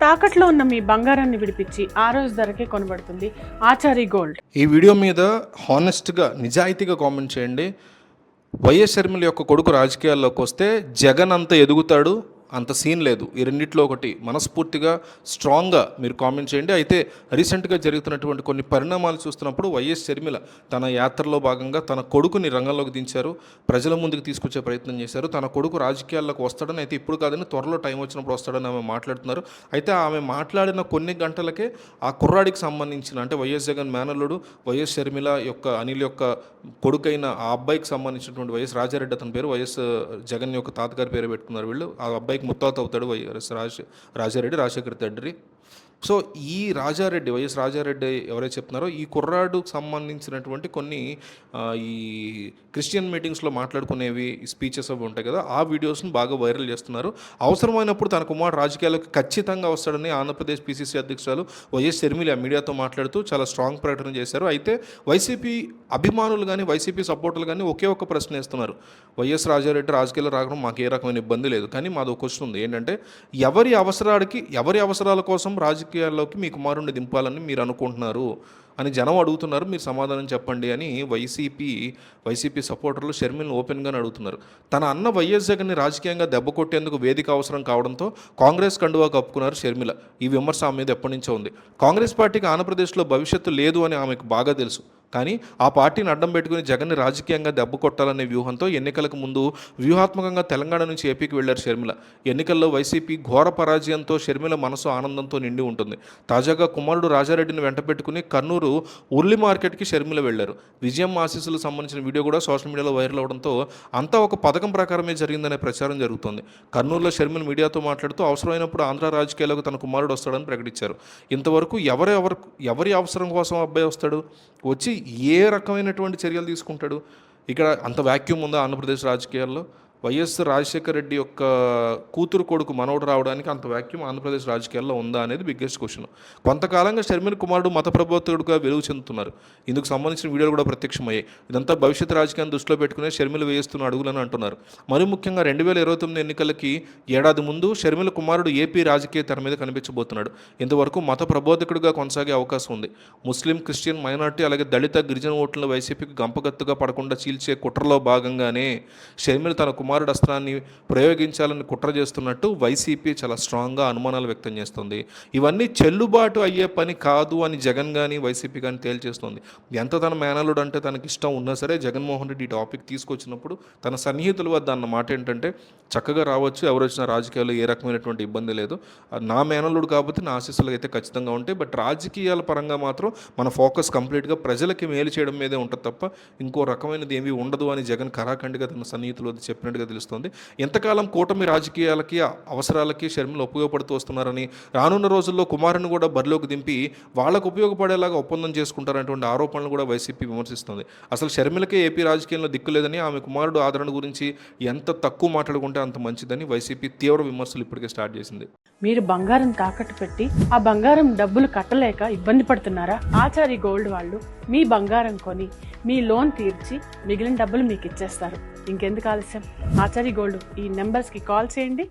తాకట్లో ఉన్న మీ బంగారాన్ని విడిపించి ఆ రోజు ధరకే కొనబడుతుంది ఆచారి గోల్డ్. ఈ వీడియో మీద హానెస్ట్గా నిజాయితీగా కామెంట్ చేయండి. వైఎస్ షర్మిల యొక్క కొడుకు రాజకీయాల్లోకి వస్తే జగన్ అంత ఎదుగుతాడు, అంత సీన్ లేదు. ఈ రెండిట్లో ఒకటి మనస్ఫూర్తిగా స్ట్రాంగ్గా మీరు కామెంట్ చేయండి. అయితే రీసెంట్గా జరుగుతున్నటువంటి కొన్ని పరిణామాలు చూస్తున్నప్పుడు వైఎస్ షర్మిల తన యాత్రలో భాగంగా తన కొడుకుని రంగంలోకి దించారు, ప్రజల ముందుకు తీసుకొచ్చే ప్రయత్నం చేశారు. తన కొడుకు రాజకీయాల్లోకి వస్తాడని, అయితే ఇప్పుడు కాదని త్వరలో టైం వచ్చినప్పుడు వస్తాడని ఆమె మాట్లాడుతున్నారు. అయితే ఆమె మాట్లాడిన కొన్ని గంటలకే ఆ కుర్రాడికి సంబంధించిన, అంటే వైఎస్ జగన్ మేనల్లుడు వైఎస్ షర్మిల యొక్క అనిల్ యొక్క కొడుకైన ఆ అబ్బాయికి సంబంధించినటువంటి వైఎస్ రాజారెడ్డి, అతని పేరు వైఎస్ జగన్ యొక్క తాతగారి పేరు పెట్టుకున్నారు వీళ్ళు. ఆ అబ్బాయికి ముత్తాత అవుతాడు వైఎస్ రాజారెడ్డి, రాజశేఖర్ తండ్రి. సో ఈ రాజారెడ్డి, వైఎస్ రాజారెడ్డి ఎవరైతే చెప్తున్నారో ఈ కుర్రాడుకు సంబంధించినటువంటి కొన్ని ఈ క్రిస్టియన్ మీటింగ్స్లో మాట్లాడుకునేవి స్పీచెస్ అవి ఉంటాయి కదా, ఆ వీడియోస్ని బాగా వైరల్ చేస్తున్నారు. అవసరమైనప్పుడు తన కుమారుడు రాజకీయాలకు ఖచ్చితంగా వస్తాడని ఆంధ్రప్రదేశ్ పిసిసి అధ్యక్షురాలు వైఎస్ షర్మిల మీడియాతో మాట్లాడుతూ చాలా స్ట్రాంగ్ ప్రకటన చేశారు. అయితే వైసీపీ అభిమానులు కానీ వైసీపీ సపోర్టర్లు కానీ ఒకే ఒక్క ప్రశ్న వేస్తున్నారు. వైఎస్ రాజారెడ్డి రాజకీయాల్లో రావడం మాకు ఏ రకమైన ఇబ్బంది లేదు, కానీ మాది ఒక క్వశ్చన్ ఉంది. ఏంటంటే ఎవరి అవసరాల కోసం రాజకీయాల్లోకి మీ కుమారుడిని దింపాలని మీరు అనుకుంటున్నారు అని జనం అడుగుతున్నారు. మీరు సమాధానం చెప్పండి అని వైసీపీ సపోర్టర్లు షర్మిలను ఓపెన్గానే అడుగుతున్నారు. తన అన్న వైఎస్ జగన్ని రాజకీయంగా దెబ్బ కొట్టేందుకు వేదిక అవసరం కావడంతో కాంగ్రెస్ కండువా కప్పుకున్నారు షర్మిల. ఈ విమర్శ ఆమె మీద ఎప్పటి నుంచో ఉంది. కాంగ్రెస్ పార్టీకి ఆంధ్రప్రదేశ్లో భవిష్యత్తు లేదు అని ఆమెకు బాగా తెలుసు, కానీ ఆ పార్టీని అడ్డం పెట్టుకుని జగన్ని రాజకీయంగా దెబ్బ కొట్టాలనే వ్యూహంతో ఎన్నికలకు ముందు వ్యూహాత్మకంగా తెలంగాణ నుంచి ఏపీకి వెళ్లారు షర్మిల. ఎన్నికల్లో వైసీపీ ఘోర పరాజయంతో షర్మిల మనసు ఆనందంతో నిండి ఉంటుంది. తాజాగా కుమారుడు రాజారెడ్డిని వెంట పెట్టుకుని కర్నూలు ఉర్లి మార్కెట్కి షర్మిల వెళ్లారు. విజయం ఆశీస్సులకు సంబంధించిన వీడియో కూడా సోషల్ మీడియాలో వైరల్ అవడంతో అంతా ఒక పథకం ప్రకారమే జరిగిందనే ప్రచారం జరుగుతోంది. కర్నూలులో షర్మిల మీడియాతో మాట్లాడుతూ అవసరమైనప్పుడు ఆంధ్ర రాజకీయాలకు తన కుమారుడు వస్తాడని ప్రకటించారు. ఇంతవరకు ఎవరి అవసరం కోసం అబ్బాయి వస్తాడు, వచ్చి ఏ రకమైనటువంటి చర్యలు తీసుకుంటాడు? ఇక్కడ అంత వాక్యూమ్ ఉందా ఆంధ్రప్రదేశ్ రాజకీయాల్లో? వైఎస్ రాజశేఖర రెడ్డి యొక్క కూతురు కొడుకు మనవడు రావడానికి అంత వాక్యూమ్ ఆంధ్రప్రదేశ్ రాజకీయాల్లో ఉందా అనేది బిగ్గెస్ట్ క్వశ్చన్. కొంతకాలంగా షర్మిల కుమారుడు మత ప్రబోధకుడుగా వెలుగు చెందుతున్నారు. ఇందుకు సంబంధించిన వీడియోలు కూడా ప్రత్యక్షమయ్యాయి. ఇదంతా భవిష్యత్ రాజకీయాన్ని దృష్టిలో పెట్టుకునే షర్మిల వేస్తున్న అడుగులని అంటున్నారు. మరి ముఖ్యంగా 2029 ఎన్నికలకి ఏడాది ముందు షర్మిల కుమారుడు ఏపీ రాజకీయ తెర మీద కనిపించబోతున్నాడు. ఇంతవరకు మత ప్రబోధకుడిగా కొనసాగే అవకాశం ఉంది. ముస్లిం, క్రిస్టియన్, మైనార్టీ అలాగే దళిత, గిరిజన ఓట్లను వైసీపీకి గంపగత్తుగా పడకుండా చీల్చే కుట్రలో భాగంగానే షర్మిల తన కుమారుడు అస్త్రాన్ని ప్రయోగించాలని కుట్ర చేస్తున్నట్టు వైసీపీ చాలా స్ట్రాంగ్గా అనుమానాలు వ్యక్తం చేస్తుంది. ఇవన్నీ చెల్లుబాటు అయ్యే పని కాదు అని జగన్ కానీ వైసీపీ కానీ తేల్చేస్తుంది. ఎంత తన మేనల్లుడు అంటే తనకి ఇష్టం ఉన్నా సరే జగన్మోహన్ రెడ్డి ఈ టాపిక్ తీసుకొచ్చినప్పుడు తన సన్నిహితుల వద్ద అన్న మాట ఏంటంటే చక్కగా రావచ్చు, ఎవరు వచ్చిన రాజకీయాల్లో ఏ రకమైనటువంటి ఇబ్బంది లేదు, నా మేనల్లుడు కాబట్టి నా ఆశీస్సులు అయితే ఖచ్చితంగా ఉంటాయి, బట్ రాజకీయాల పరంగా మాత్రం మన ఫోకస్ కంప్లీట్గా ప్రజలకి మేలు చేయడం మీదే ఉంటుంది తప్ప ఇంకో రకమైనది ఏమీ ఉండదు అని జగన్ ఖరాఖండిగా తన సన్నిహితుల వద్ద చెప్పినట్టు తెలుస్తుంది. ఎంతకాలం కూటమి రాజకీయాలకి అవసరాలకి షర్మిల ఉపయోగపడుతూ వస్తున్నారని, రానున్న రోజుల్లో కుమారుని కూడా బరిలోకి దింపి వాళ్ళకు ఉపయోగపడేలాగా ఒప్పందం చేసుకుంటారనేటువంటి ఆరోపణలు కూడా వైసీపీ విమర్శిస్తుంది. అసలు షర్మిలకే ఏపీ రాజకీయంలో దిక్కులేదని, ఆమె కుమారుడు ఆదరణ గురించి ఎంత తక్కువ మాట్లాడుకుంటే అంత మంచిదని వైసీపీ తీవ్ర విమర్శలు ఇప్పటికే స్టార్ట్ చేసింది. మీరు బంగారం తాకట్టు పెట్టి ఆ బంగారం డబ్బులు కట్టలేక ఇబ్బంది పడుతున్నారా? ఆచారి గోల్డ్ వాళ్ళు మీ బంగారం కొని మీ లోన్ తీర్చి మిగిలిన డబ్బులు మీకు ఇచ్చేస్తారు. ఇంకెందుకు ఆలస్యం? ఆచారి గోల్డ్ ఈ నెంబర్స్కి కాల్ చేయండి.